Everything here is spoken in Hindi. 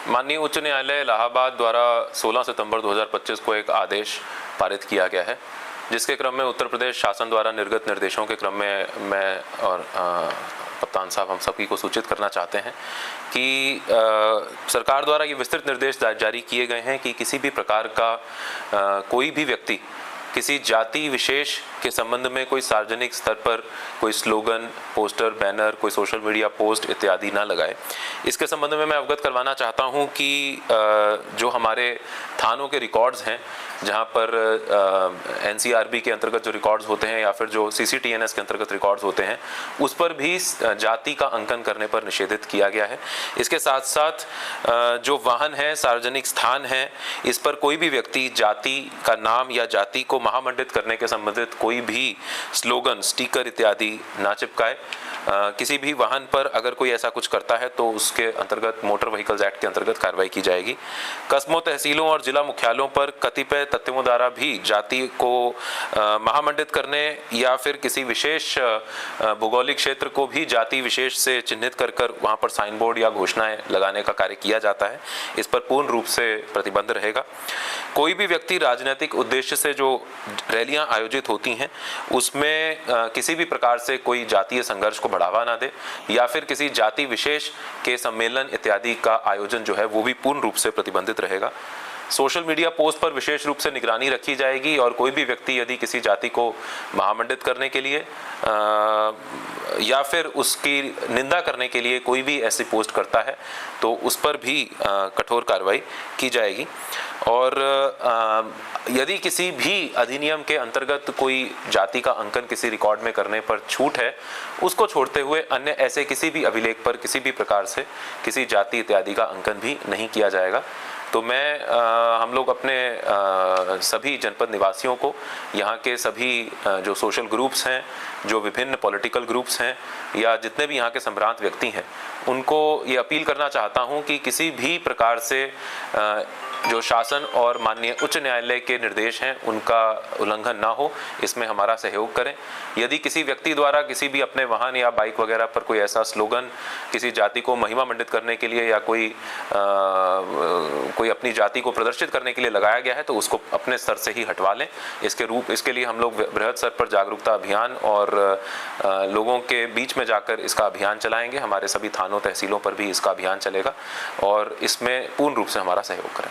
माननीय उच्च न्यायालय इलाहाबाद द्वारा 16 सितंबर 2025 को एक आदेश पारित किया गया है, जिसके क्रम में उत्तर प्रदेश शासन द्वारा निर्गत निर्देशों के क्रम में मैं और कप्तान साहब हम सभी को सूचित करना चाहते हैं कि सरकार द्वारा ये विस्तृत निर्देश जारी किए गए हैं कि किसी भी प्रकार का कोई भी व्यक्ति किसी जाति विशेष के संबंध में कोई सार्वजनिक स्तर पर कोई स्लोगन, पोस्टर, बैनर, कोई सोशल मीडिया पोस्ट इत्यादि ना लगाए। इसके संबंध में मैं अवगत करवाना चाहता हूं कि जो हमारे थानों के रिकॉर्ड्स हैं, जहां पर एनसीआरबी के अंतर्गत जो रिकॉर्ड्स होते हैं या फिर जो सीसीटीएनएस के अंतर्गत रिकॉर्ड्स होते हैं, उस पर भी जाति का अंकन करने पर निषेधित किया गया है। इसके साथ साथ जो वाहन है, सार्वजनिक स्थान है, इस पर कोई भी व्यक्ति जाति का नाम या जाति को महामंडित करने के संबंधित कोई भी स्लोगन, स्टिकर इत्यादि ना चिपकाए। किसी भी वाहन पर अगर कोई ऐसा कुछ करता है तो उसके अंतर्गत मोटर व्हीकल्स एक्ट के अंतर्गत कार्रवाई की जाएगी। कस्बों, तहसीलों और जिला मुख्यालयों पर कतिपय तथ्यों द्वारा भी जाति को महामंडित करने या फिर किसी विशेष भौगोलिक क्षेत्र को भी जाति विशेष से चिन्हित कर वहां पर साइन बोर्ड या घोषणाएं लगाने का कार्य किया जाता है। इस पर पूर्ण रूप से प्रतिबंध रहेगा। कोई भी व्यक्ति राजनीतिक उद्देश्य से जो रैलियां आयोजित होती हैं उसमें किसी भी प्रकार से कोई जातीय संघर्ष को बढ़ावा ना दे या फिर किसी जाति विशेष के सम्मेलन इत्यादि का आयोजन जो है वो भी पूर्ण रूप से प्रतिबंधित रहेगा। सोशल मीडिया पोस्ट पर विशेष रूप से निगरानी रखी जाएगी और कोई भी व्यक्ति यदि किसी जाति को महामंडित करने के लिए या फिर उसकी निंदा करने के लिए कोई भी ऐसी पोस्ट करता है तो उस पर भी कठोर कार्रवाई की जाएगी। और यदि किसी भी अधिनियम के अंतर्गत कोई जाति का अंकन किसी रिकॉर्ड में करने पर छूट है, उसको छोड़ते हुए अन्य ऐसे किसी भी अभिलेख पर किसी भी प्रकार से किसी जाति इत्यादि का अंकन भी नहीं किया जाएगा। तो मैं हम लोग अपने सभी जनपद निवासियों को, यहाँ के सभी जो सोशल ग्रुप्स हैं, जो विभिन्न पॉलिटिकल ग्रुप्स हैं या जितने भी यहाँ के संभ्रांत व्यक्ति हैं, उनको ये अपील करना चाहता हूँ कि किसी भी प्रकार से जो शासन और माननीय उच्च न्यायालय के निर्देश हैं उनका उल्लंघन ना हो, इसमें हमारा सहयोग करें। यदि किसी व्यक्ति द्वारा किसी भी अपने वाहन या बाइक वगैरह पर कोई ऐसा स्लोगन किसी जाति को महिमा मंडित करने के लिए या कोई अपनी जाति को प्रदर्शित करने के लिए लगाया गया है तो उसको अपने स्तर से ही हटवा लें। इसके लिए हम लोग बृहद स्तर पर जागरूकता अभियान और लोगों के बीच में जाकर इसका अभियान चलाएंगे। हमारे सभी थानों, तहसीलों पर भी इसका अभियान चलेगा और इसमें पूर्ण रूप से हमारा सहयोग करें।